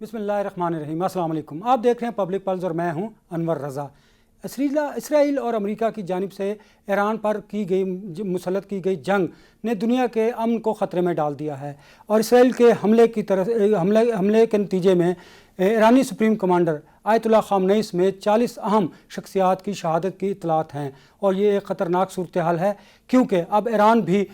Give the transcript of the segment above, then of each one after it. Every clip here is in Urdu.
بسم اللہ الرحمن الرحیم۔ السلام علیکم، آپ دیکھ رہے ہیں پبلک پلس اور میں ہوں انور رضا۔ اسرائیل اور امریکہ کی جانب سے ایران پر مسلط کی گئی جنگ نے دنیا کے امن کو خطرے میں ڈال دیا ہے، اور اسرائیل کے حملے کے نتیجے میں ایرانی سپریم کمانڈر آیت اللہ خامنئی سمیت 40 اہم شخصیات کی شہادت کی اطلاعات ہیں، اور یہ ایک خطرناک صورتحال ہے کیونکہ اب ایران بھی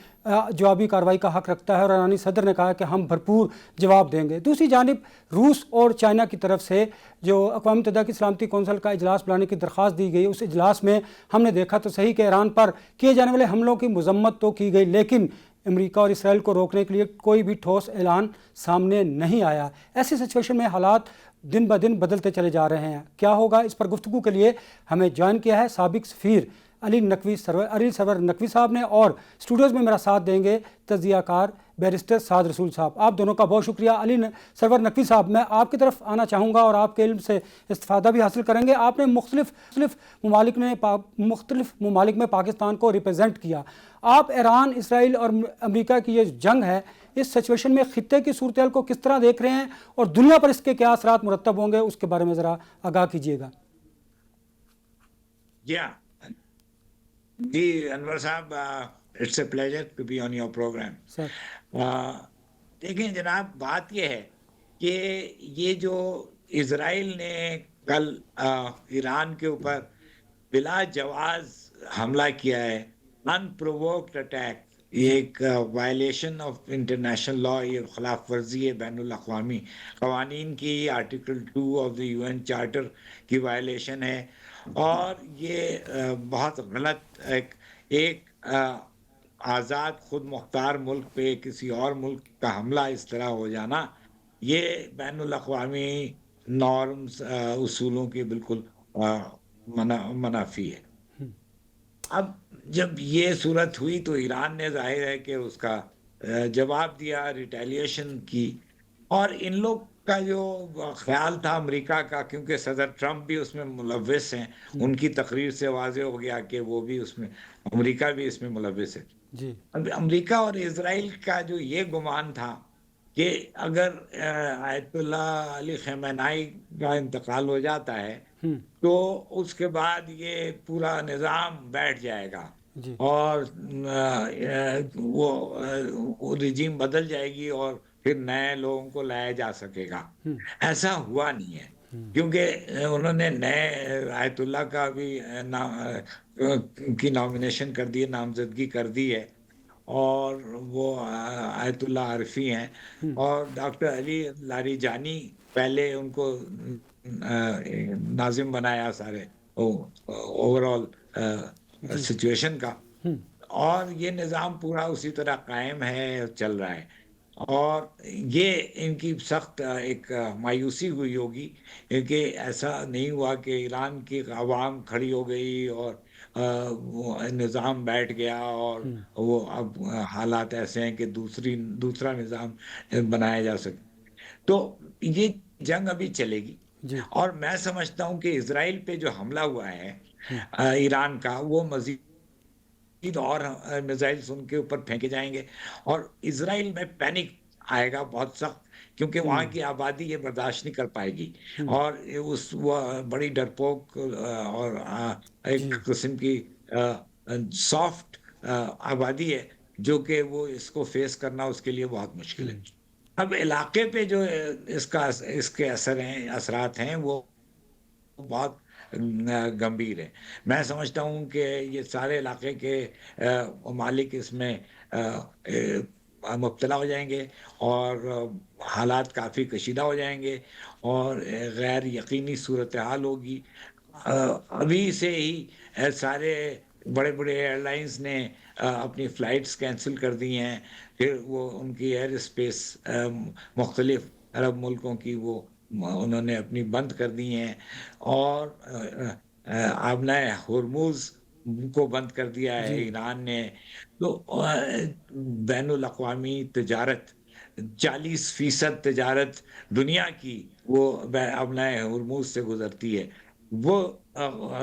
جوابی کارروائی کا حق رکھتا ہے، اور ایرانی صدر نے کہا کہ ہم بھرپور جواب دیں گے۔ دوسری جانب روس اور چائنا کی طرف سے جو اقوام متحدہ کی سلامتی کونسل کا اجلاس بلانے کی درخواست دی گئی، اس اجلاس میں ہم نے دیکھا تو صحیح کہ ایران پر کیے جانے والے حملوں کی مذمت تو کی گئی، لیکن امریکہ اور اسرائیل کو روکنے کے لیے کوئی بھی ٹھوس اعلان سامنے نہیں آیا۔ ایسی سچویشن میں حالات دن بدن بدلتے چلے جا رہے ہیں، کیا ہوگا؟ اس پر گفتگو کے لیے ہمیں جوائن کیا ہے سابق سفیر علی سرور نقوی صاحب نے، اور اسٹوڈیوز میں میرا ساتھ دیں گے تجزیہ کار بیرسٹر سعد رسول صاحب۔ آپ دونوں کا بہت شکریہ۔ علی سرور نقوی صاحب، میں آپ کی طرف آنا چاہوں گا اور آپ کے علم سے استفادہ بھی حاصل کریں گے۔ آپ نے مختلف ممالک میں پاکستان کو ریپرزینٹ کیا۔ آپ ایران، اسرائیل اور امریکہ کی یہ جنگ ہے، اس سچویشن میں خطے کی صورتحال کو کس طرح دیکھ رہے ہیں، اور دنیا پر اس کے کیا اثرات مرتب ہوں گے، اس کے بارے میں ذرا آگاہ کیجیے گا۔ جی انور صاحب، it's a pleasure to be on your programme. دیکھیں جناب، بات یہ ہے کہ یہ جو اسرائیل نے کل ایران کے اوپر بلا جواز حملہ کیا ہے، ان پرووکڈ اٹیک، یہ ایک وائلیشن آف انٹرنیشنل لا، یہ خلاف ورزی ہے بین الاقوامی قوانین کی، article 2 of the UN charter کی وائلیشن ہے، اور یہ بہت غلط ایک آزاد خود مختار ملک پہ کسی اور ملک کا حملہ اس طرح ہو جانا، یہ بین الاقوامی نارمز اصولوں کی بالکل منافی ہے۔ اب جب یہ صورت ہوئی تو ایران نے ظاہر ہے کہ اس کا جواب دیا، ریٹیلیشن کی، اور ان لوگ کا جو خیال تھا امریکہ کا، کیونکہ صدر ٹرمپ بھی اس میں ملوث ہیں، ان کی تقریر سے واضح ہو گیا کہ وہ بھی اس میں، امریکہ بھی اس میں ملوث ہے۔ اب امریکہ اور اسرائیل کا جو یہ گمان تھا کہ اگر آیت اللہ علی خامنئی کا انتقال ہو جاتا ہے تو اس کے بعد یہ پورا نظام بیٹھ جائے گا اور وہ رجیم بدل جائے گی اور پھر نئے لوگوں کو لایا جا سکے گا۔ ایسا ہوا نہیں ہے، کیونکہ انہوں نے نئے آیت اللہ کا بھی کی نامینیشن کر دی ہے، نامزدگی کر دی ہے، اور وہ آیت اللہ عارفی ہیں، اور ڈاکٹر علی لاریجانی پہلے ان کو ناظم بنایا سارے اوور آل سچویشن کا، اور یہ نظام پورا اسی طرح قائم ہے، چل رہا ہے۔ اور یہ ان کی سخت ایک مایوسی ہوئی ہوگی کہ ایسا نہیں ہوا کہ ایران کی عوام کھڑی ہو گئی اور وہ نظام بیٹھ گیا، اور وہ اب حالات ایسے ہیں کہ دوسرا نظام بنایا جا سکے۔ تو یہ جنگ ابھی چلے گی، اور میں سمجھتا ہوں کہ اسرائیل پہ جو حملہ ہوا ہے ایران کا، وہ مزید اور میزائلز ان کے اوپر پھینکے جائیں گے، اور اسرائیل میں پینک آئے گا بہت سخت، کیونکہ وہاں کی آبادی یہ برداشت نہیں کر پائے گی، اور وہ بڑی ڈرپوک اور ایک قسم کی سافٹ آبادی ہے، جو کہ وہ اس کو فیس کرنا اس کے لیے بہت مشکل ہے۔ اب علاقے پہ جو اس کے اثرات ہیں وہ بہت گمبھیر ہے۔ میں سمجھتا ہوں کہ یہ سارے علاقے کے ممالک اس میں مبتلا ہو جائیں گے، اور حالات کافی کشیدہ ہو جائیں گے، اور غیر یقینی صورتحال ہوگی۔ ابھی سے ہی سارے بڑے بڑے ایئر لائنز نے اپنی فلائٹس کینسل کر دی ہیں، پھر وہ ان کی ایئر اسپیس مختلف عرب ملکوں کی وہ انہوں نے اپنی بند کر دی ہیں، اور آبنائے ہرموز کو بند کر دیا ہے ایران نے۔ تو بین الاقوامی تجارت، 40% تجارت دنیا کی وہ آبنائے ہرموز سے گزرتی ہے، وہ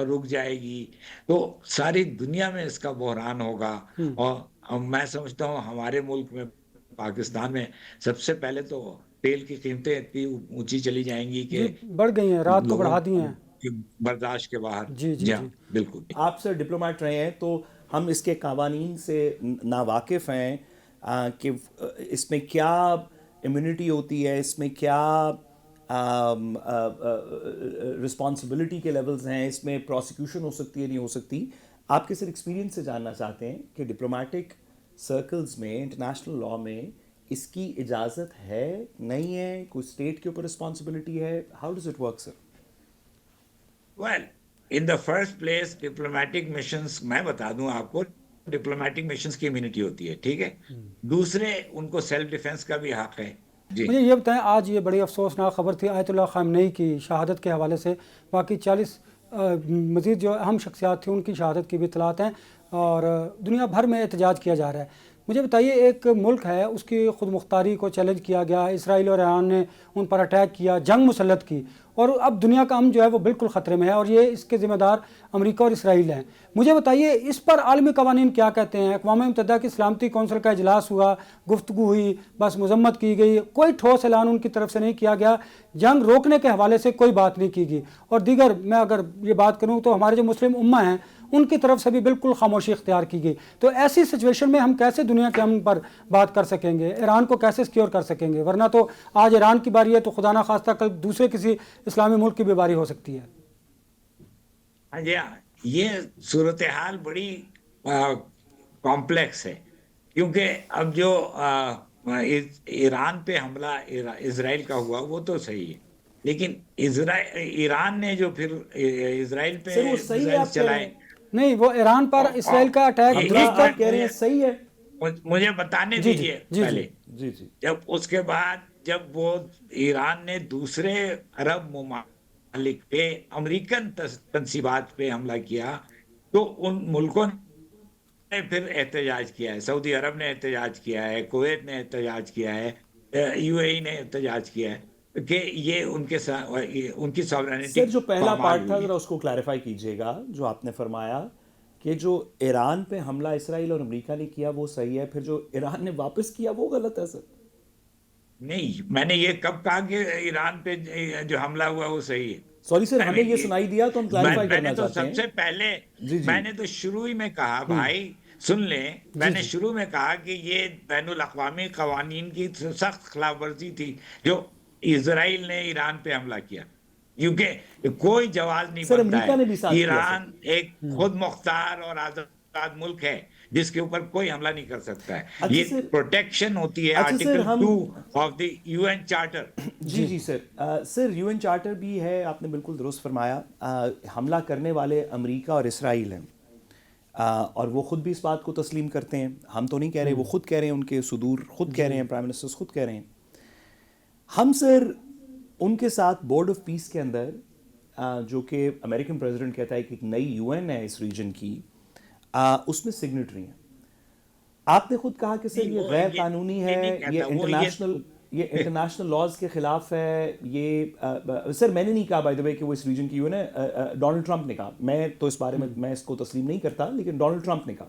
رک جائے گی، تو ساری دنیا میں اس کا بحران ہوگا۔ اور میں سمجھتا ہوں ہمارے ملک میں، پاکستان میں، سب سے پہلے تو تیل کی قیمتیں اتنی اونچی چلی جائیں گی جی کہ بڑھ گئی ہیں، رات کو لوگوں بڑھا دی ہیں. کی برداشت کے باہر. جی جی جی ہاں جی. بالکل. آپ سر ڈپلومیٹ رہے ہیں تو ہم اس کے قوانین سے ناواقف ہیں کہ اس میں کیا امیونٹی ہوتی ہے، اس میں کیا رسپانسبلٹی کے لیولز ہیں، اس میں پروسیکیوشن ہو سکتی ہے نہیں ہو سکتی. آپ کے سر ایکسپیرینس سے جاننا چاہتے ہیں کہ ڈپلومیٹک سرکلز میں، انٹرنیشنل لاء میں اس کی اجازت ہے نہیں ہے، کوئی اسٹیٹ کے اوپر رسپانسبلٹی ہے؟ How does it work sir? Well in the first place diplomatic missions, میں بتا دوں آپ کو، ڈپلومیٹک مشنز کی امیونٹی ہوتی ہے، ٹھیک ہے. دوسرے ان کو سیلف ڈیفenس کا بھی حق ہے. جی مجھے یہ بتائیں، آج یہ بڑی افسوسناک خبر تھی آیت اللہ خامنئی کی شہادت کے حوالے سے، باقی 40 مزید جو اہم شخصیات تھیں ان کی شہادت کی بھی اطلاعات ہیں، اور دنیا بھر میں احتجاج کیا جا رہا ہے. مجھے بتائیے، ایک ملک ہے اس کی خود مختاری کو چیلنج کیا گیا، اسرائیل اور ایران نے ان پر اٹیک کیا، جنگ مسلط کی، اور اب دنیا کا امن جو ہے وہ بالکل خطرے میں ہے، اور یہ اس کے ذمہ دار امریکہ اور اسرائیل ہیں. مجھے بتائیے اس پر عالمی قوانین کیا کہتے ہیں؟ اقوام متحدہ کی سلامتی کونسل کا اجلاس ہوا، گفتگو ہوئی، بس مذمت کی گئی، کوئی ٹھوس اعلان ان کی طرف سے نہیں کیا گیا، جنگ روکنے کے حوالے سے کوئی بات نہیں کی گئی. اور دیگر میں اگر یہ بات کروں تو ہمارے جو مسلم امہ ہیں ان کی طرف سے بھی بالکل خاموشی اختیار کی گئی. تو ایسی سچویشن میں ہم کیسے دنیا کے امن پر بات کر سکیں گے؟ ایران کو کیسے سیکیور کر سکیں گے؟ ورنہ تو آج ایران کی باری ہے تو خدا نخواستہ کل دوسرے کسی اسلامی ملک کی بھی باری ہو سکتی ہے. ہاں جی ہاں، یہ صورتحال بڑی کمپلیکس ہے، کیونکہ اب جو ایران پہ حملہ اسرائیل کا ہوا وہ تو صحیح ہے، لیکن ایران نے جو پھر اسرائیل پہ سر وہ صحیح ہے میزائل آپ کہہ رہے چلائے. ہیں؟ نہیں، وہ ایران پر اسرائیل کا اٹیک حملہ درست ہے. آپ کہہ رہے ہیں صحیح ہے؟ مجھے بتانے جی جی دیجئے جی جی. پہلے. جی جی. جب اس کے بعد جب وہ ایران نے دوسرے عرب ممالک پہ، امریکن تنصیبات پہ حملہ کیا، تو ان ملکوں نے پھر احتجاج کیا ہے. سعودی عرب نے احتجاج کیا ہے، کویت نے احتجاج کیا ہے، یو اے ای نے احتجاج کیا ہے کہ یہ ان کی ساورینٹی سر جو پہلا پامال پارٹ تھا ہوئی ہے. ذرا اس کو کلیریفائی کیجئے گا، جو آپ نے فرمایا کہ جو ایران پہ حملہ اسرائیل اور امریکہ نے کیا وہ صحیح ہے، پھر جو ایران نے واپس کیا وہ غلط ہے سر؟ نہیں، میں نے یہ کب کہا کہ ایران پہ جو حملہ ہوا وہ صحیح ہے؟ سوری سر، ہمیں یہ سنائی دیا تو ہم کلیریفائی میں نے کرنا تو چاہتے سب ہیں. سے پہلے، جی جی میں نے تو شروع ہی میں کہا، بھائی سن لیں، میں جی نے جی. شروع میں کہا کہ یہ بین الاقوامی قوانین کی سخت خلاف ورزی تھی جو اسرائیل نے ایران پہ حملہ کیا، کیونکہ کوئی جواز نہیں سر بنتا ہے. امریکہ نے بھی ساتھ کیا سر. ایران ایک خود مختار اور آزاد ملک ہے جس کے اوپر کوئی حملہ نہیں کر سکتا ہے. اچھا یہ سر، پروٹیکشن ہوتی ہے اچھا سر، آرٹیکل ہم 2 of the U N charter. جی جی sir, sir U N charter بھی ہے، آپ نے بالکل درست فرمایا. حملہ کرنے والے امریکہ اور اسرائیل ہیں، اور وہ خود بھی اس بات کو تسلیم کرتے ہیں. ہم تو نہیں کہہ رہے، وہ خود کہہ رہے ہیں، ان کے صدور خود کہہ رہے ہیں، پرائم منسٹرز خود کہہ رہے ہیں. ہم سر ان کے ساتھ بورڈ آف پیس کے اندر، جو کہ امریکن پریزیڈنٹ کہتا ہے کہ ایک نئی یو این ہے اس ریجن کی، اس میں سگنیٹری ہیں. آپ نے خود کہا کہ سر یہ غیر قانونی ہے، یہ انٹرنیشنل لاز کے خلاف ہے. یہ سر میں نے نہیں کہا بائی دا وے کہ وہ اس ریجن کی یو این ہے، ڈونلڈ ٹرمپ نے کہا. میں تو اس بارے میں اس کو تسلیم نہیں کرتا، لیکن ڈونلڈ ٹرمپ نے کہا.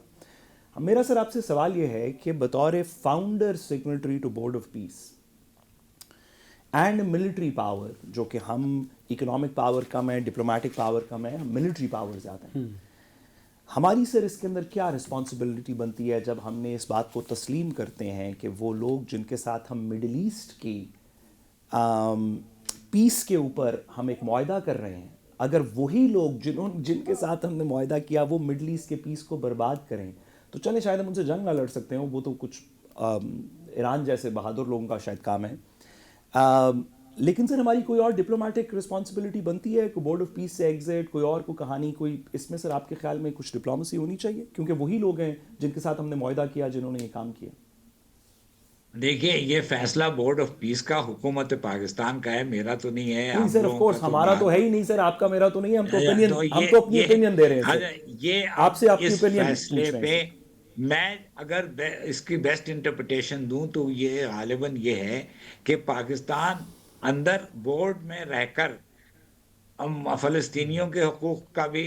میرا سر آپ سے سوال یہ ہے کہ بطور founder signatory to board of peace and military power, جو کہ ہم اکنامک پاور کم ہے، ڈپلومیٹک پاور کم ہے، ہم ملٹری پاور زیادہ ہیں، ہماری سر اس کے اندر کیا رسپانسبلٹی بنتی ہے جب ہم نے اس بات کو تسلیم کرتے ہیں کہ وہ لوگ جن کے ساتھ ہم مڈل ایسٹ کی پیس کے اوپر ہم ایک معاہدہ کر رہے ہیں، اگر وہی لوگ جن کے ساتھ ہم نے معاہدہ کیا وہ مڈل ایسٹ کے پیس کو برباد کریں، تو چلیں شاید ہم ان سے جنگ نہ لڑ سکتے ہوں، وہ تو کچھ ایران جیسے بہادر لوگوں کا شاید کام ہے. لیکن سر ہماری کوئی اور ڈپلومیٹک رسپانسبلٹی بنتی ہے، کوئی بورڈ آف پیس سے ایگزٹ، کوئی اور کوئی کہانی، کوئی اس میں سر آپ کے خیال میں کچھ ڈپلومیسی ہونی چاہیے، کیونکہ وہی لوگ ہیں جن کے ساتھ ہم نے معاہدہ کیا، جنہوں نے یہ کام کیا. دیکھیے، یہ فیصلہ بورڈ آف پیس کا حکومت پاکستان کا ہے، میرا تو نہیں ہے. نہیں آپ سر، آف لوگوں کورس کا تو ہمارا تو ہے ہی نہیں سر، آپ کا میرا تو نہیں ہے، ہم تو اپنی اوپینین دے رہے ہیں سر. یہ آپ سے آپ کی اس اوپینین فیصلے پوچھ رہے پہ ہیں سر. میں اگر اس کی بیسٹ انٹرپریٹیشن دوں تو یہ غالباً یہ ہے کہ پاکستان اندر بورڈ میں رہ کر فلسطینیوں کے حقوق کا بھی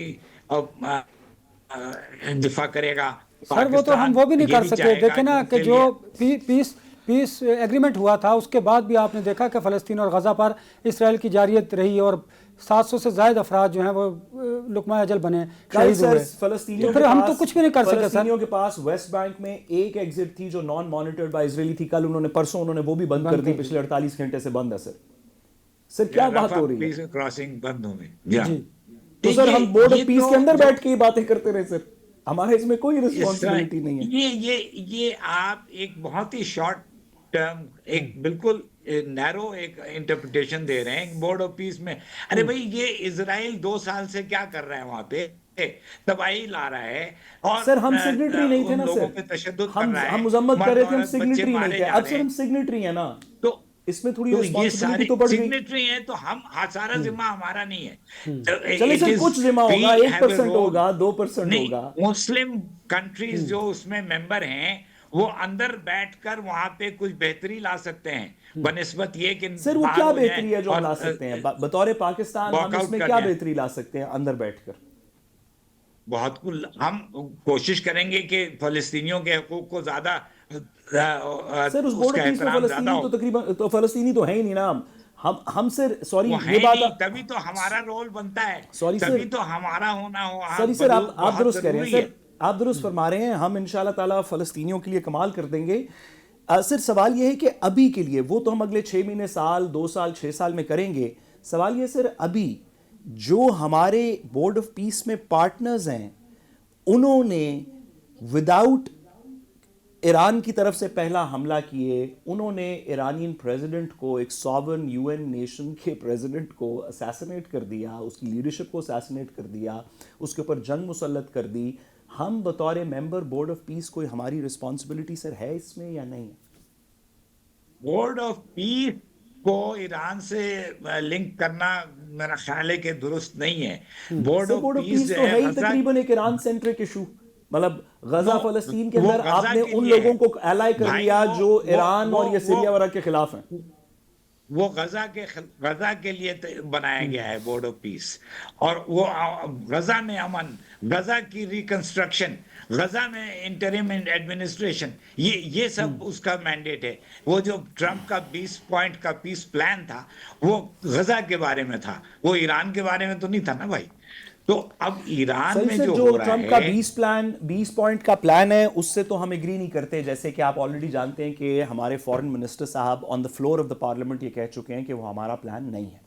دفاع کرے گا. سر وہ تو ہم پاکستان وہ بھی نہیں یہ کر بھی سکتے. چاہے گا دیکھیں کہ نا ان کہ کے جو لیے پیس ایگریمنٹ ہوا تھا اس کے بعد بھی آپ نے دیکھا کہ فلسطین اور غزہ پر اسرائیل کی جارحیت رہی اور 700 سے زائد افراد جو ہیں وہ لقمہ اجل بنے، شہید ہوئے. فلسطینیوں پھر ہم تو کچھ بھی نہیں کر سکے سر. فلسطینیوں کے پاس ویسٹ بینک میں ایک ایگزٹ تھی جو نان مانیٹرڈ بائی اسرائیلی تھی، کل انہوں نے پرسوں انہوں نے وہ بھی بند کر دی، پچھلے 48 گھنٹے سے بند ہے سر. سر کیا بات ہو رہی ہے؟ کراسنگ بند ہو گئی. تو سر ہم بورڈ آف پیس کے اندر بیٹھ کے یہ باتیں کرتے رہے سر، ہمارے اس میں کوئی رسپانسبلٹی نہیں ہے. یہ آپ ایک بہت ہی شارٹ ٹرم، ایک بالکل نیرو ایک انٹرپریٹیشن دے رہے ہیں بورڈ آف پیس میں. ارے بھائی یہ اسرائیل 2 سال سے کیا کر رہا ہے وہاں پہ؟ تباہی لا رہا ہے اور سر ہم سگنیٹری نہیں تھے نا لوگوں سر، پہ تشدد کر رہا ہے، ہم مذمت کر رہے تھے، ہم بچے سگنیٹری نہیں مارے تھے. جا اب رہے سر ہیں. ہم سگنیٹری ہیں نا، تو اس میں تھوڑی یہ رسپانسبلٹی سارے تو بڑھ گئی. سگنیٹری ہیں تو ہم سارا ذمہ ہمارا نہیں ہے. چلے سر کچھ ذمہ ہوگا، 1% ہوگا، 2% ہوگا. مسلم کنٹریز جو اس میں ممبر ہیں وہ اندر بیٹھ کر وہاں پہ کچھ بہتری لا سکتے ہیں بنسبت یہ کہ سر وہ کیا بہتری ہے جو ہم لا سکتے ہیں بطور پاکستان؟ ہم اس میں کیا بہتری لا سکتے ہیں اندر بیٹھ کر؟ بہت کچھ ہم کوشش کریں گے کہ فلسطینیوں کے حقوق کو زیادہ سر اس بورڈ آف پیس میں فلسطینی تو تقریباً تو فلسطینی تو ہے ہی نہیں نا. ہم سر سوری یہ بات تبھی تو ہمارا رول بنتا ہے، سوری سر، تبھی تو ہمارا ہونا ہو. سوری سر آپ درست کہہ رہے ہیں سر، آپ درست فرما رہے ہیں. ہم انشاءاللہ تعالیٰ فلسطینیوں کے لیے کمال کر دیں گے. سر سوال یہ ہے کہ ابھی کے لیے وہ تو ہم اگلے 6 مہینے، سال، 2 سال، 6 سال میں کریں گے. سوال یہ سر ابھی جو ہمارے بورڈ آف پیس میں پارٹنرز ہیں انہوں نے وداؤٹ ایران کی طرف سے پہلا حملہ کیے، انہوں نے ایرانین پریزیڈنٹ کو، ایک ساورن UN نیشن کے پریزیڈنٹ کو اسیسنیٹ کر دیا، اس کی لیڈرشپ کو اسیسنیٹ کر دیا، اس کے اوپر جنگ مسلط کر دی. ہم بطور ممبر بورڈ آف پیس کوئی ہماری رسپانسبلٹی سر ہے اس میں یا نہیں؟ بورڈ آف پیس کو ایران سے لنک کرنا میرا خیال ہے کہ درست نہیں ہے. بورڈ آف پیس تو ہے ہی تقریباً ایک ایران سینٹرک ایشو. مطلب غزہ فلسطین کے اندر آپ نے ان لوگوں کو الائی کر لیا جو ایران اور یہ سیریا وغیرہ کے خلاف ہیں. وہ غزہ کے لیے بنایا گیا ہے بورڈ آف پیس، اور وہ غزہ میں امن، غزہ کی ریکنسٹرکشن، غزہ میں انٹرم ایڈمنسٹریشن، یہ سب اس کا مینڈیٹ ہے. وہ جو ٹرمپ کا 20 پوائنٹ کا پیس پلان تھا وہ غزہ کے بارے میں تھا، وہ ایران کے بارے میں تو نہیں تھا نا بھائی. تو اب ایران میں جو ہو رہا ہے، ٹرمپ کا 20 پوائنٹ کا پلان ہے، اس سے تو ہم ایگری نہیں کرتے. جیسے کہ آپ آلریڈی جانتے ہیں کہ ہمارے فورن منسٹر صاحب on the floor of the parliament یہ کہہ چکے ہیں کہ وہ ہمارا پلان نہیں ہے،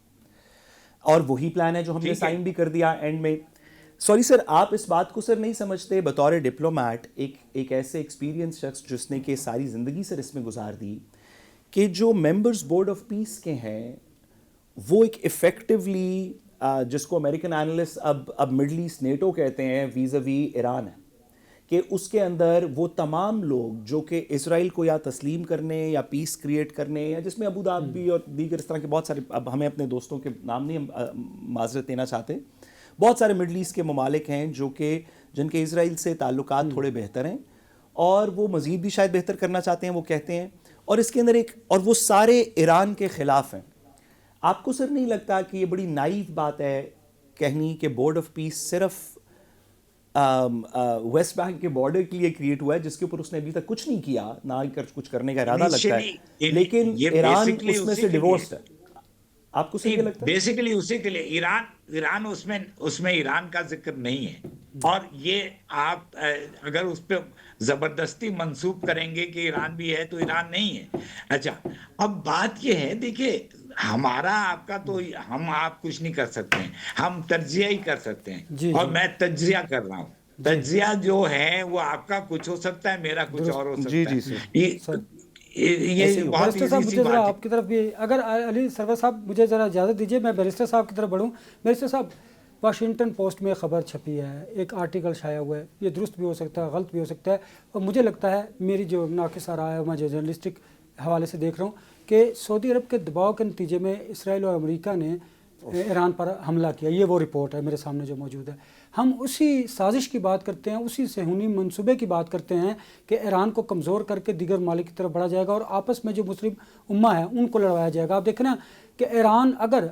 اور وہی پلان ہے جو ہم نے سائن بھی کر دیا اینڈ میں. سوری سر آپ اس بات کو سر نہیں سمجھتے بطور ڈپلومیٹ، ایک ایسے ایکسپیرینس شخص جس نے کہ ساری زندگی سر اس میں گزار دی، کہ جو ممبرز بورڈ آف پیس کے ہیں وہ ایک افیکٹولی جس کو امریکن اینالسٹ اب مڈل ایسٹ نیٹو کہتے ہیں ویزا وی ایران ہے، کہ اس کے اندر وہ تمام لوگ جو کہ اسرائیل کو یا تسلیم کرنے یا پیس کریٹ کرنے، یا جس میں ابو دھابی اور دیگر اس طرح کے بہت سارے، اب ہمیں اپنے دوستوں کے نام نہیں معذرت دینا چاہتے، بہت سارے مڈل ایسٹ کے ممالک ہیں جو کہ جن کے اسرائیل سے تعلقات تھوڑے بہتر ہیں اور وہ مزید بھی شاید بہتر کرنا چاہتے ہیں، وہ کہتے ہیں، اور اس کے اندر اور وہ سارے ایران کے خلاف ہیں. آپ کو سر نہیں لگتا کہ یہ بڑی نائیو بات ہے کہنی کہ بورڈ آف پیس صرف ویسٹ بینک کے بارڈر کے لیے کریٹ ہوا ہے، جس کے اوپر اس نے ابھی تک کچھ نہیں کیا، نہ کچھ کرنے کا ارادہ لگتا ہے، لیکن ایران اس میں سے ڈیورسڈ ہے؟ آپ کو صحیح لگتا ہے؟ بیسیکلی اسی کے لیے ایران اس میں ایران کا ذکر نہیں ہے، اور یہ آپ اگر اس پہ زبردستی منسوب کریں گے کہ ایران بھی ہے تو ایران نہیں ہے. اچھا اب بات یہ ہے، دیکھیے ہمارا آپ کا تو ہم آپ کچھ نہیں کر سکتے ہیں، ہم تجزیہ ہی کر سکتے ہیں، اور میں تجزیہ کر رہا ہوں. تجزیہ جو ہے وہ آپ کا کچھ ہو سکتا ہے، میرا کچھ اور ہو سکتا ہے. یہ بہت بیرسٹر صاحب مجھے ذرا آپ کی طرف بھی، اگر علی سرور صاحب مجھے ذرا اجازت دیجیے میں بیرسٹر صاحب کی طرف بڑھوں. بیرسٹر صاحب واشنگٹن پوسٹ میں خبر چھپی ہے، ایک آرٹیکل شائع ہوا ہے، یہ درست بھی ہو سکتا ہے غلط بھی ہو سکتا ہے، اور مجھے لگتا ہے میری جو ناقص رائے ہے میں جو جرنلسٹک حوالے سے دیکھ رہا ہوں کہ سعودی عرب کے دباؤ کے نتیجے میں اسرائیل اور امریکہ نے ایران پر حملہ کیا. یہ وہ رپورٹ ہے میرے سامنے جو موجود ہے. ہم اسی سازش کی بات کرتے ہیں, اسی صہیونی منصوبے کی بات کرتے ہیں کہ ایران کو کمزور کر کے دیگر ممالک کی طرف بڑھا جائے گا اور آپس میں جو مسلم امہ ہے ان کو لڑوایا جائے گا. آپ دیکھیں نا کہ ایران اگر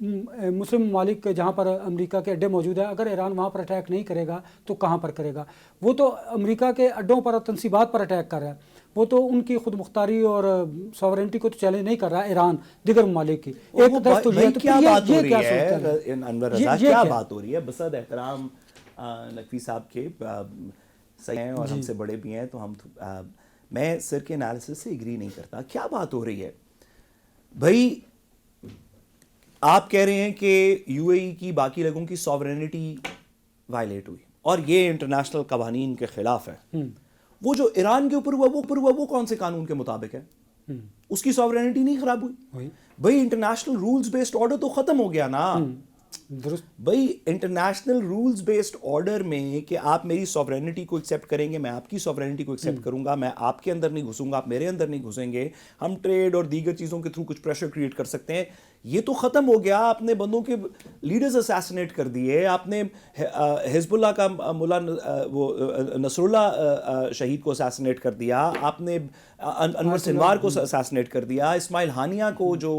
مسلم ممالک جہاں پر امریکہ کے اڈے موجود ہیں, اگر ایران وہاں پر اٹیک نہیں کرے گا تو کہاں پر کرے گا؟ وہ تو امریکہ کے اڈوں پر اور تنصیبات پر اٹیک کر رہا ہے, وہ تو ان کی خود مختاری اور ساورنٹی کو تو چیلنج نہیں کر رہا ایران دیگر ممالک کی. ایک طرف تو یہ کیا بات ہو رہی ہے انور رضا, کیا بات ہو رہی ہے؟ بصد احترام نقوی صاحب کے صحیح ہیں اور ہم سے بڑے بھی ہیں, تو ہم میں سر کے انالیسس سے ایگری نہیں کرتا. کیا بات ہو رہی ہے بھائی؟ آپ کہہ رہے ہیں کہ یو اے ای کی باقی لوگوں کی ساورینٹی وائلیٹ ہوئی اور یہ انٹرنیشنل قوانین کے خلاف ہے. وہ جو ایران کے اوپر ہوا وہ کون سے قانون کے مطابق ہے؟ اس کی ساورینٹی نہیں خراب ہوئی بھائی. انٹرنیشنل رولز بیسڈ آرڈر تو ختم ہو گیا نا بھائی. انٹرنیشنل رولز بیسڈ آرڈر میں کہ آپ میری ساورینٹی کو ایکسیپٹ کریں گے, میں آپ کی ساورینٹی کو ایکسیپٹ کروں گا, میں آپ کے اندر نہیں گھسوں گا, آپ میرے اندر نہیں گھسیں گے, ہم ٹریڈ اور دیگر چیزوں کے تھرو کچھ پریشر کریٹ کر سکتے ہیں. یہ تو ختم ہو گیا. آپ نے بندوں کے لیڈرز اسیسنیٹ کر دیے, آپ نے حزب اللہ کا مولا وہ نصر اللہ شہید کو اسیسنیٹ کر دیا, آپ نے انور سنوار کو اسیسنیٹ کر دیا, اسماعیل ہانیہ کو جو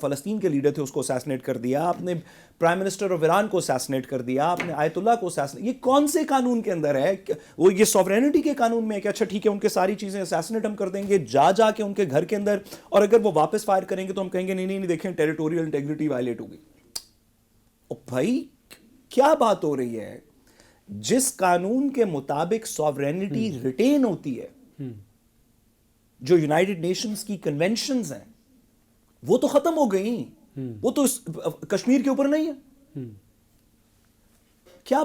فلسطین کے لیڈر تھے اس کو اسیسنیٹ کر دیا, آپ نے پرائم منسٹر آف ایران کو اسیسنیٹ کر دیا, آپ نے آیت اللہ کو اسیسنیٹ. یہ کون سے قانون کے اندر ہے؟ وہ یہ سوورینٹی کے قانون میں ہے کہ اچھا ٹھیک ہے ان کے ساری چیزیں اسیسنیٹ ہم کر دیں گے جا کے ان کے گھر کے اندر, اور اگر وہ واپس فائر کریں گے تو ہم کہیں گے نہیں دیکھیں ٹیریٹوریل انٹیگریٹی وائلیٹ ہوگی. بھائی کیا بات ہو رہی ہے؟ جس قانون کے مطابق سوورینٹی ریٹین ہوتی ہے, جو یونائٹڈ نیشنز کی کنونشنز ہیں وہ تو ختم ہو گئیں, وہ تو کشمیر کے اوپر نہیں ہے. کیا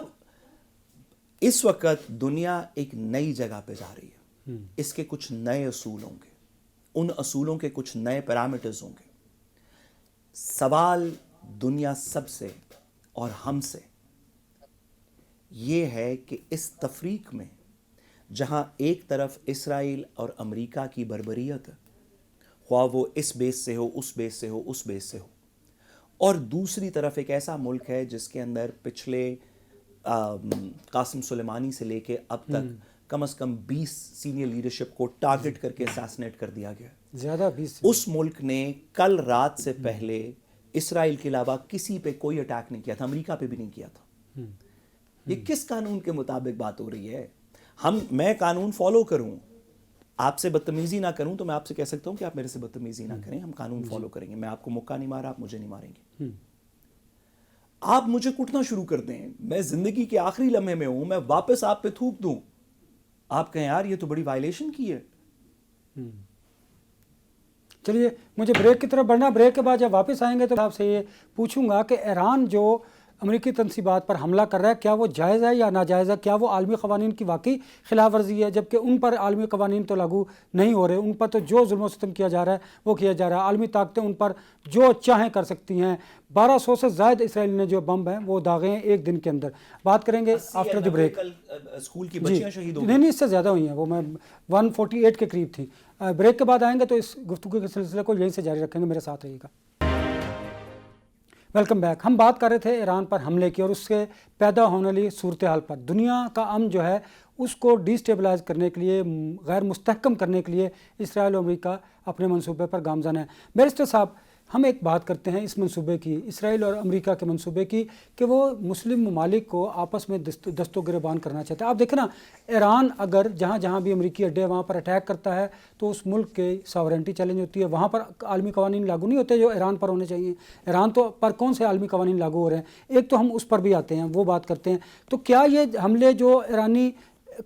اس وقت دنیا ایک نئی جگہ پہ جا رہی ہے, اس کے کچھ نئے اصول ہوں گے, ان اصولوں کے کچھ نئے پیرامیٹرز ہوں گے. سوال دنیا سب سے اور ہم سے یہ ہے کہ اس تفریق میں جہاں ایک طرف اسرائیل اور امریکہ کی بربریت ہے, خواہ وہ اس بیس سے ہو, اس بیس سے ہو, اس بیس سے ہو, اور دوسری طرف ایک ایسا ملک ہے جس کے اندر پچھلے قاسم سلیمانی سے لے کے اب تک کم از کم 20 سینئر لیڈرشپ کو ٹارگٹ کر کے اسیسنیٹ کر دیا گیا. زیادہ 20. اس ملک نے کل رات سے پہلے اسرائیل کے علاوہ کسی پہ کوئی اٹیک نہیں کیا تھا, امریکہ پہ بھی نہیں کیا تھا. یہ کس قانون کے مطابق بات ہو رہی ہے؟ میں قانون فالو کروں, آپ سے بدتمیزی نہ کروں تو میں آپ سے کہہ سکتا ہوں کہ آپ میرے سے بدتمیزی نہ کریں, ہم قانون فالو کریں گے. میں آپ کو مکہ نہیں مارا, آپ مجھے نہیں ماریں گے. آپ مجھے کٹنا شروع کر دیں, میں زندگی کے آخری لمحے میں ہوں, میں واپس آپ پہ تھوک دوں, آپ کہیں یار یہ تو بڑی وائلیشن کی ہے. چلیے مجھے بریک کی طرف بڑھنا. بریک کے بعد جب واپس آئیں گے تو آپ سے یہ پوچھوں گا کہ ایران جو امریکی تنصیبات پر حملہ کر رہا ہے کیا وہ جائز ہے یا ناجائز ہے؟ کیا وہ عالمی قوانین کی واقعی خلاف ورزی ہے؟ جبکہ ان پر عالمی قوانین تو لاگو نہیں ہو رہے, ان پر تو جو ظلم و ستم کیا جا رہا ہے وہ کیا جا رہا ہے. عالمی طاقتیں ان پر جو چاہیں کر سکتی ہیں. 1200 سے زائد اسرائیل نے جو بم ہیں وہ داغے ہیں ایک دن کے اندر. بات کریں گے آفٹر دی بریک. اسکول کی بچیاں شہید ہو گئی. نہیں اس سے زیادہ ہوئی ہیں, وہ میں 148 کے قریب تھی. بریک کے بعد آئیں گے تو اس گفتگو کے سلسلے کو یہیں سے جاری رکھیں گے. میرے ساتھ رہیے گا. Welcome back. ہم بات کر رہے تھے ایران پر حملے کی اور اس سے پیدا ہونے والی صورتحال پر. دنیا کا امن جو ہے اس کو ڈی اسٹیبلائز کرنے کے لیے, غیر مستحکم کرنے کے لیے اسرائیل اور امریکہ اپنے منصوبے پر گامزن ہے. بیرسٹر صاحب, ہم ایک بات کرتے ہیں اس منصوبے کی, اسرائیل اور امریکہ کے منصوبے کی, کہ وہ مسلم ممالک کو آپس میں دست و گریبان کرنا چاہتے ہیں. آپ دیکھیں نا, ایران اگر جہاں بھی امریکی اڈے وہاں پر اٹیک کرتا ہے تو اس ملک کی ساورنٹی چیلنج ہوتی ہے. وہاں پر عالمی قوانین لاگو نہیں ہوتے جو ایران پر ہونے چاہیے. ایران تو پر کون سے عالمی قوانین لاگو ہو رہے ہیں؟ ایک تو ہم اس پر بھی آتے ہیں, وہ بات کرتے ہیں. تو کیا یہ حملے جو ایرانی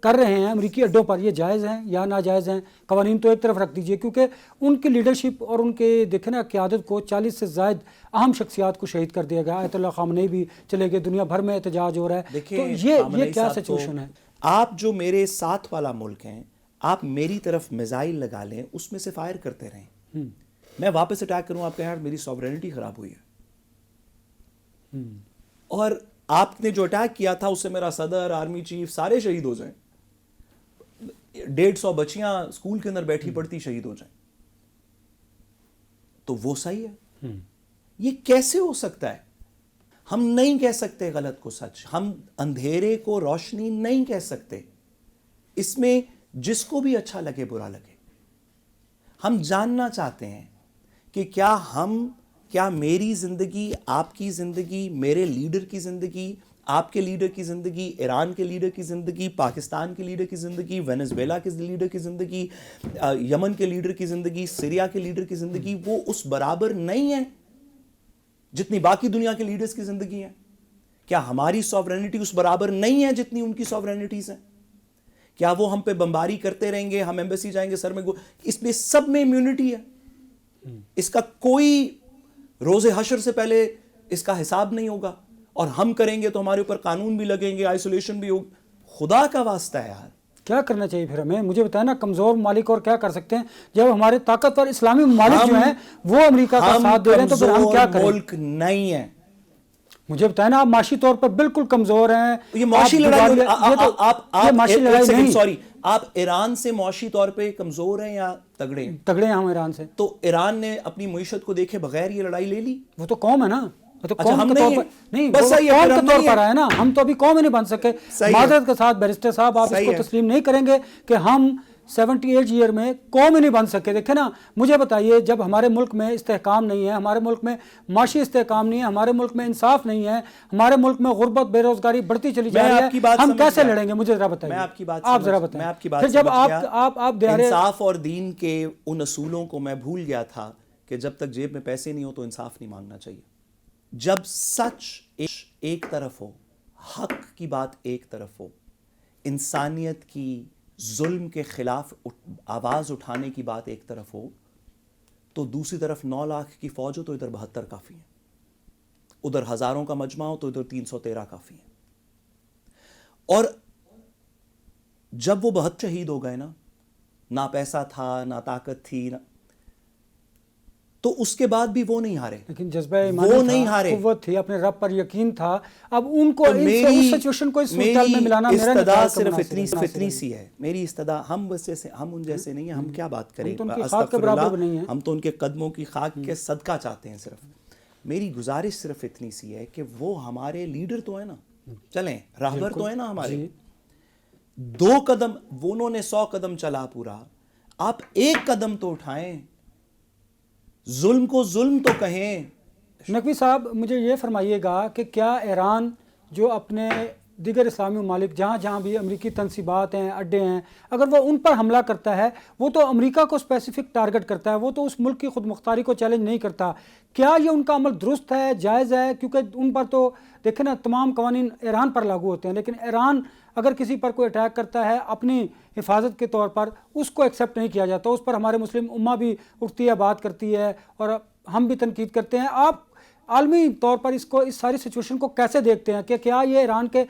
کر رہے ہیں امریکی اڈوں پر یہ جائز ہیں یا ناجائز ہیں؟ قوانین تو ایک طرف رکھ دیجئے, کیونکہ ان کی لیڈرشپ اور ان کے دیکھیں نا قیادت کو 40 سے زائد اہم شخصیات کو شہید کر دیا گیا. آیت اللہ خامنئی بھی چلے گئے, دنیا بھر میں احتجاج ہو رہا ہے. تو یہ کیا سچویشن ہے؟ آپ جو میرے ساتھ والا ملک ہیں, آپ میری طرف میزائل لگا لیں, اس میں سے فائر کرتے رہیں, میں واپس اٹیک کروں, آپ کہیں یار میری ساورینٹی خراب ہوئی ہے. اور آپ نے جو اٹیک کیا تھا اس سے میرا صدر, آرمی چیف سارے شہید ہو جائیں, 150 بچیاں اسکول کے اندر بیٹھی پڑتی شہید ہو جائیں, تو وہ صحیح ہے؟ یہ کیسے ہو سکتا ہے؟ ہم نہیں کہہ سکتے غلط کو سچ، ہم اندھیرے کو روشنی نہیں کہہ سکتے، اس میں جس کو بھی اچھا لگے برا لگے۔ ہم جاننا چاہتے ہیں کہ کیا میری زندگی، آپ کی زندگی، میرے لیڈر کی زندگی، آپ کے لیڈر کی زندگی، ایران کے لیڈر کی زندگی، پاکستان کے لیڈر کی زندگی، وینزویلا کے لیڈر کی زندگی، یمن کے لیڈر کی زندگی، سیریا کے لیڈر کی زندگی وہ اس برابر نہیں ہے جتنی باقی دنیا کے لیڈرز کی زندگی ہے؟ کیا ہماری سوورینٹی اس برابر نہیں ہے جتنی ان کی سوورینٹیز ہیں؟ کیا وہ ہم پہ بمباری کرتے رہیں گے، ہم ایمبیسی جائیں گے سر میں اس میں سب میں امیونٹی ہے، اس کا کوئی روز حشر سے پہلے اس کا حساب نہیں ہوگا، اور ہم کریں گے تو ہمارے اوپر قانون بھی لگیں گے، آئسولیشن بھی ہوگی۔ خدا کا واسطہ ہے یار، کیا کرنا چاہیے پھر ہمیں؟ مجھے بتائیں نا، کمزور ممالک اور کیا کر سکتے ہیں جب ہمارے طاقتور اسلامی ممالک جو ہیں وہ امریکہ کا ساتھ دے رہے ہیں، تو پھر ہم کیا کریں؟ ملک نہیں ہے، مجھے بتائیں نا، آپ معاشی طور پر بالکل کمزور ہیں۔ یہ معاشی لڑائی، نہیں، آپ ایران سے معاشی طور پہ کمزور ہیں یا تگڑے ہیں؟ تگڑے ہیں ہم ایران سے۔ تو ایران نے اپنی معیشت کو دیکھے بغیر یہ لڑائی لے لی؟ وہ تو قوم ہے نا، وہ تو قوم ہم کے طور پر نہیں، قوم کے طور پر آیا نا، ہم تو ابھی قوم ہی نہیں بن سکے۔ معذرت کے ساتھ بیرسٹر صاحب، آپ اس کو تسلیم نہیں کریں گے کہ ہم 78 ایئر میں قوم ہی نہیں بن سکے۔ دیکھیں نا، مجھے بتائیے، جب ہمارے ملک میں استحکام نہیں ہے، ہمارے ملک میں معاشی استحکام نہیں ہے، ہمارے ملک میں انصاف نہیں ہے، ہمارے ملک میں غربت، بے روزگاری بڑھتی چلی جا رہی ہے، ہم کیسے لڑیں گے؟ مجھے ذرا بتائیے، میں آپ کی بات آپ ذرا بتائیں۔ پھر جب آپ انصاف اور دین کے ان اصولوں کو میں بھول گیا تھا کہ جب تک جیب میں پیسے نہیں ہو تو انصاف نہیں مانگنا چاہیے۔ جب سچ ایک طرف ہو، حق کی بات ایک طرف ہو، انسانیت کی، ظلم کے خلاف آواز اٹھانے کی بات ایک طرف ہو، تو دوسری طرف 9 لاکھ کی فوج ہو تو ادھر 72 کافی ہیں، ادھر ہزاروں کا مجمع ہو تو ادھر 313 کافی ہیں۔ اور جب وہ 72 شہید ہو گئے نا، نہ پیسہ تھا، نہ طاقت تھی، تو اس کے بعد بھی وہ نہیں ہارے، لیکن جذبہ ایمانی تھا، قوت تھی، اپنے رب پر یقین تھا۔ اب ان کو اس سچویشن کو اس صورتحال میں ملانا میرا استدا صرف اتنی سی ہے، میری استدا، ہم ان جیسے نہیں ہیں، ہم کیا بات کریں، ہم تو ان کے قدموں کی خاک کے صدقہ چاہتے ہیں۔ صرف میری گزارش صرف اتنی سی ہے کہ وہ ہمارے لیڈر تو ہیں نا، چلیں راہبر تو ہیں نا ہمارے، 2 قدم، انہوں نے 100 قدم چلا پورا، آپ 1 قدم تو اٹھائیں، ظلم کو ظلم تو کہیں۔ نقوی صاحب، مجھے یہ فرمائیے گا کہ کیا ایران جو اپنے دیگر اسلامی ممالک جہاں جہاں بھی امریکی تنصیبات ہیں، اڈے ہیں، اگر وہ ان پر حملہ کرتا ہے، وہ تو امریکہ کو اسپیسیفک ٹارگٹ کرتا ہے، وہ تو اس ملک کی خود مختاری کو چیلنج نہیں کرتا، کیا یہ ان کا عمل درست ہے، جائز ہے؟ کیونکہ ان پر تو دیکھیں نا، تمام قوانین ایران پر لاگو ہوتے ہیں، لیکن ایران اگر کسی پر کوئی اٹیک کرتا ہے اپنی حفاظت کے طور پر، اس کو ایکسیپٹ نہیں کیا جاتا، اس پر ہمارے مسلم امہ بھی اٹھتی ہے، بات کرتی ہے، اور ہم بھی تنقید کرتے ہیں۔ آپ عالمی طور پر اس ساری سچویشن کو کیسے دیکھتے ہیں کہ کیا یہ ایران کے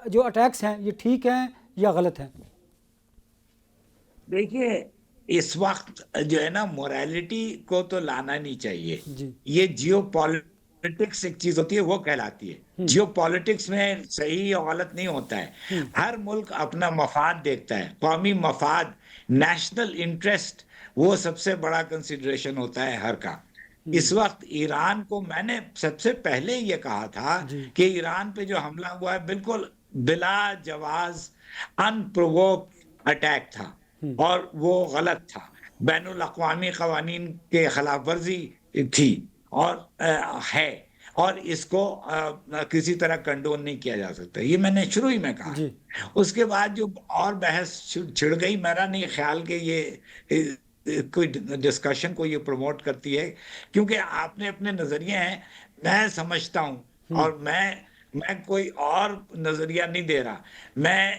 جو اٹیکس ہیں یہ ٹھیک ہیں یا غلط ہیں؟ دیکھیے، اس وقت جو ہے نا، موریلٹی کو تو لانا نہیں چاہیے۔ یہ جیو پالیٹکس ایک چیز ہوتی ہے، وہ کہلاتی ہے۔ جیو پالیٹکس میں صحیح اور غلط نہیں ہوتا ہے، ہر ملک اپنا مفاد دیکھتا ہے، قومی مفاد، نیشنل انٹرسٹ، وہ سب سے بڑا کنسیڈریشن ہوتا ہے ہر کا۔ اس وقت ایران کو میں نے سب سے پہلے یہ کہا تھا کہ ایران پہ جو حملہ ہوا ہے بالکل بلا جواز ان پرووک اٹیک تھا، اور وہ غلط تھا، بین الاقوامی قوانین کے خلاف ورزی تھی، اور ہے، اور اس کو کسی طرح کنڈون نہیں کیا جا سکتا، یہ میں نے شروع ہی میں کہا۔ اس کے بعد جو اور بحث چھڑ گئی، میرا نہیں خیال کہ یہ کوئی ڈسکشن کو یہ پروموٹ کرتی ہے، کیونکہ آپ نے اپنے نظریے ہیں، میں سمجھتا ہوں، اور میں کوئی اور نظریہ نہیں دے رہا، میں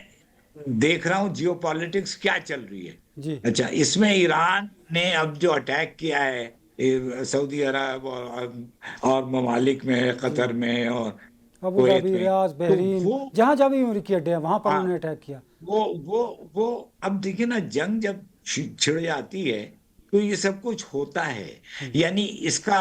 دیکھ رہا ہوں جیو پالیٹکس کیا چل رہی ہے۔ اچھا، اس میں ایران نے اب جو اٹیک کیا ہے سعودی عرب اور ممالک میں، قطر میں اور ابو ظبی، ریاض، بحرین، جہاں جہاں بھی امریکی اڈے ہیں وہاں پر انہوں نے اٹیک کیا۔ وہ اب دیکھیں نا، جنگ جب چھڑ جاتی ہے تو یہ سب کچھ ہوتا ہے، یعنی اس کا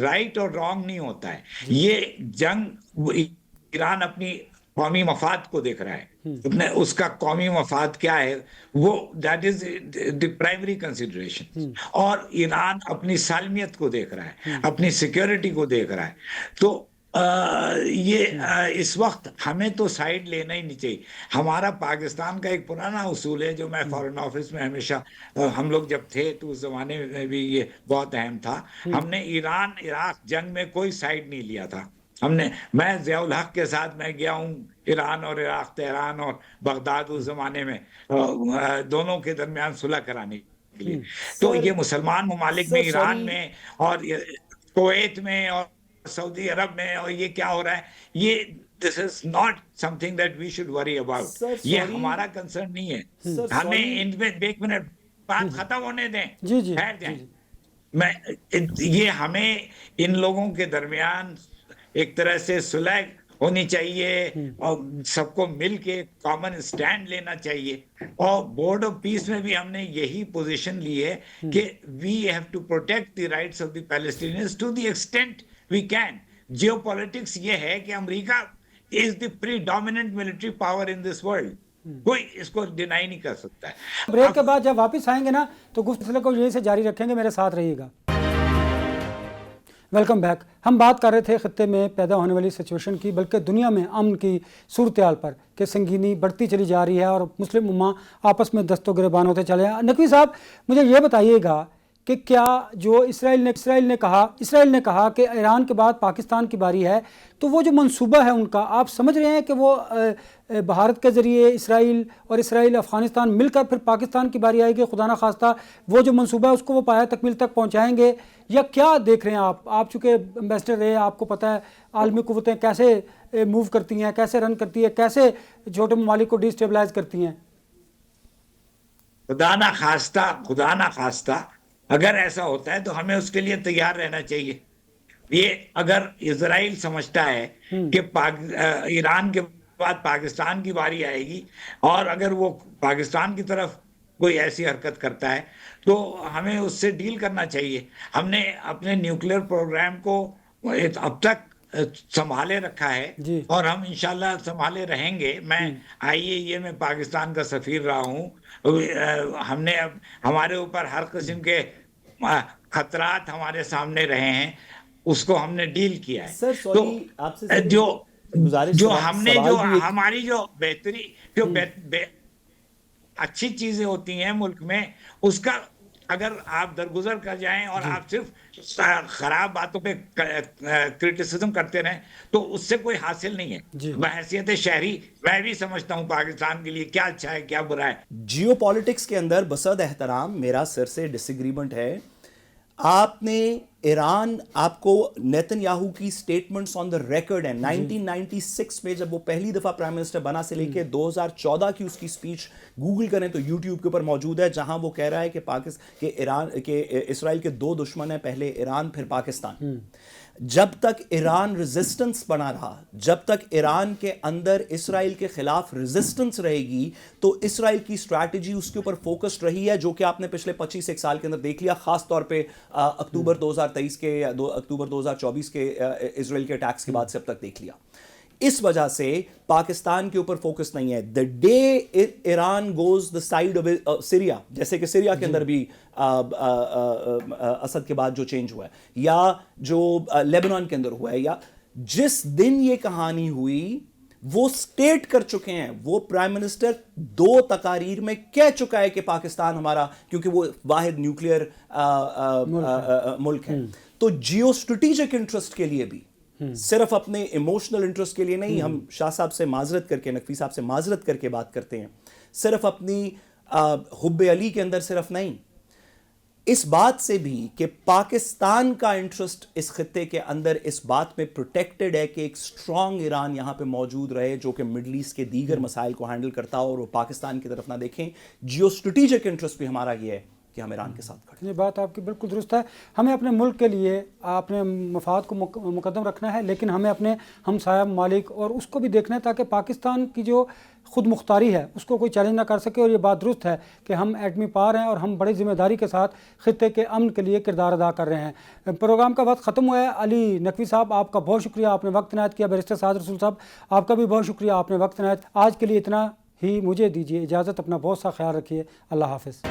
رائٹ اور رانگ نہیں ہوتا ہے، یہ جنگ ایران اپنی قومی مفاد کو دیکھ رہا ہے، اس کا قومی مفاد کیا ہے، وہ that is the primary consideration, اور ایران اپنی سالمیت کو دیکھ رہا ہے، اپنی سیکیورٹی کو دیکھ رہا ہے۔ تو اس وقت ہمیں تو سائیڈ لینا ہی نہیں چاہیے. ہمارا پاکستان کا ایک پرانا اصول ہے جو میں فارن آفس میں ہمیشہ ہم لوگ جب تھے تو اس زمانے میں بھی یہ بہت اہم تھا. ہم نے ایران عراق جنگ میں کوئی سائیڈ نہیں لیا تھا. میں ضیاء الحق کے ساتھ میں گیا ہوں ایران اور عراق، تہران اور بغداد اس زمانے میں دونوں کے درمیان صلح کرانے کے لیے. تو یہ مسلمان ممالک میں، ایران میں اور کویت میں اور سعودی عرب میں، اور یہ کیا ہو رہا ہے، یہ this is not something that we should worry about. یہ ہمارا کنسرن نہیں ہے. ہمیں ان میں ایک منٹ بات ختم ہونے دیں، ٹھہر جائیں. یہ ہمیں ان لوگوں کے درمیان ایک طرح سے صلح ہونی چاہیے اور سب کو مل کے کامن سٹینڈ لینا چاہیے. اور بورڈ آف پیس میں بھی ہم نے یہی پوزیشن لی ہے کہ we have to protect the rights of the Palestinians to the extent we can. Geopolitics یہ ہے کہ امریکہ is the predominant military power in this world. کوئی اس کو ڈینائی نہیں کر سکتا ہے. بریک کے بعد جب واپس آئیں گے نا تو گفتگو کو یہیں سے جاری رکھیں گے. میرے ساتھ رہیے گا. Welcome back. ہم بات کر رہے تھے خطے میں پیدا ہونے والی سچویشن کی، بلکہ دنیا میں امن کی صورتحال پر کہ سنگینی بڑھتی چلی جا رہی ہے اور مسلم امہ آپس میں دست و گریبان ہوتے چلے ہیں. نقوی صاحب مجھے یہ بتائیے گا کہ کیا جو اسرائیل نے کہا کہ ایران کے بعد پاکستان کی باری ہے، تو وہ جو منصوبہ ہے ان کا، آپ سمجھ رہے ہیں کہ وہ بھارت کے ذریعے اسرائیل افغانستان مل کر پھر پاکستان کی باری آئے گی، خدا نخواستہ وہ جو منصوبہ ہے اس کو وہ پایہ تکمیل تک پہنچائیں گے، یا کیا دیکھ رہے ہیں آپ چونکہ امبیسڈر رہے، آپ کو پتہ ہے عالمی قوتیں کیسے موو کرتی ہیں، کیسے رن کرتی ہیں، کیسے چھوٹے ممالک کو ڈی اسٹیبلائز کرتی ہیں؟ خدا نہ خواستہ اگر ایسا ہوتا ہے تو ہمیں اس کے لیے تیار رہنا چاہیے. یہ اگر اسرائیل سمجھتا ہے کہ ایران کے بعد پاکستان کی باری آئے گی اور اگر وہ پاکستان کی طرف کوئی ایسی حرکت کرتا ہے تو ہمیں اس سے ڈیل کرنا چاہیے. ہم نے اپنے نیوکلیئر پروگرام کو اب تک سنبھالے رکھا ہے اور ہم انشاءاللہ سنبھالے رہیں گے. میں IAEA میں پاکستان کا سفیر رہا ہوں. ہم نے ہمارے اوپر ہر قسم کے خطرات ہمارے سامنے رہے ہیں، اس کو ہم نے ڈیل کیا ہے. تو جو ہم نے جو ہماری جو بہتری جو اچھی چیزیں ہوتی ہیں ملک میں، اس کا اگر آپ درگزر کر جائیں اور آپ صرف خراب باتوں پہ کرٹیسزم کرتے رہیں تو اس سے کوئی حاصل نہیں ہے. بحیثیت شہری میں بھی سمجھتا ہوں پاکستان کے لیے کیا اچھا ہے کیا برا ہے. جیو پالیٹکس کے اندر بصد احترام میرا سر سے ڈس ایگریمنٹ ہے. آپ نے ایران، آپ کو نیتن یاہو کی سٹیٹمنٹس آن دا ریکارڈ ہیں 1996 میں جب وہ پہلی دفعہ پرائم منسٹر بنا سے لے کے 2014 کی اس کی سپیچ گوگل کریں تو یوٹیوب کے اوپر موجود ہے، جہاں وہ کہہ رہا ہے کہ اسرائیل کے دو دشمن ہیں، پہلے ایران پھر پاکستان. جب تک ایران ریزسٹنس بنا رہا، جب تک ایران کے اندر اسرائیل کے خلاف ریزسٹنس رہے گی تو اسرائیل کی اسٹریٹجی اس کے اوپر فوکسڈ رہی ہے، جو کہ آپ نے پچھلے 25 سال کے اندر دیکھ لیا، خاص طور پہ اکتوبر 2023 کے یا اکتوبر 2024 کے اسرائیل کے اٹیکس کے بعد سے اب تک دیکھ لیا. اس وجہ سے پاکستان کے اوپر فوکس نہیں ہے. The day Iran goes the side of Syria, جیسے کہ سیریا کے اندر بھی اسد کے بعد جو چینج ہوا ہے، یا جو لیبنان کے اندر ہوا ہے، یا جس دن یہ کہانی ہوئی وہ سٹیٹ کر چکے ہیں، وہ پرائم منسٹر 2 تقاریر میں کہہ چکا ہے کہ پاکستان ہمارا، کیونکہ وہ واحد نیوکلیئر ملک ہے. تو جیو اسٹریٹجک انٹرسٹ کے لیے بھی، صرف اپنے ایموشنل انٹرسٹ کے لیے نہیں، ہم شاہ صاحب سے معذرت کر کے، نقوی صاحب سے معذرت کر کے بات کرتے ہیں، صرف اپنی حب علی کے اندر صرف نہیں، اس بات سے بھی کہ پاکستان کا انٹرسٹ اس خطے کے اندر اس بات میں پروٹیکٹڈ ہے کہ ایک سٹرانگ ایران یہاں پہ موجود رہے جو کہ مڈل ایسٹ کے دیگر مسائل کو ہینڈل کرتا ہو اور وہ پاکستان کی طرف نہ دیکھیں. جیو اسٹریٹجک انٹرسٹ بھی ہمارا یہ ہے کہ ہم ایران کے ساتھ کھڑے. یہ بات آپ کی بالکل درست ہے. ہمیں اپنے ملک کے لیے اپنے مفاد کو مقدم رکھنا ہے، لیکن ہمیں اپنے ہمسایہ ممالک اور اس کو بھی دیکھنا ہے تاکہ پاکستان کی جو خود مختاری ہے اس کو کوئی چیلنج نہ کر سکے. اور یہ بات درست ہے کہ ہم ایٹمی پاور ہیں اور ہم بڑی ذمہ داری کے ساتھ خطے کے امن کے لیے کردار ادا کر رہے ہیں. پروگرام کا وقت ختم ہوا ہے. علی نقوی صاحب آپ کا بہت شکریہ، آپ نے وقت عنایت کیا. بیرسٹر سعد رسول صاحب آپ کا بھی بہت شکریہ، آپ نے وقت عنایت. آج کے لیے اتنا ہی، مجھے دیجیے اجازت. اپنا بہت سا خیال رکھیے. اللہ حافظ.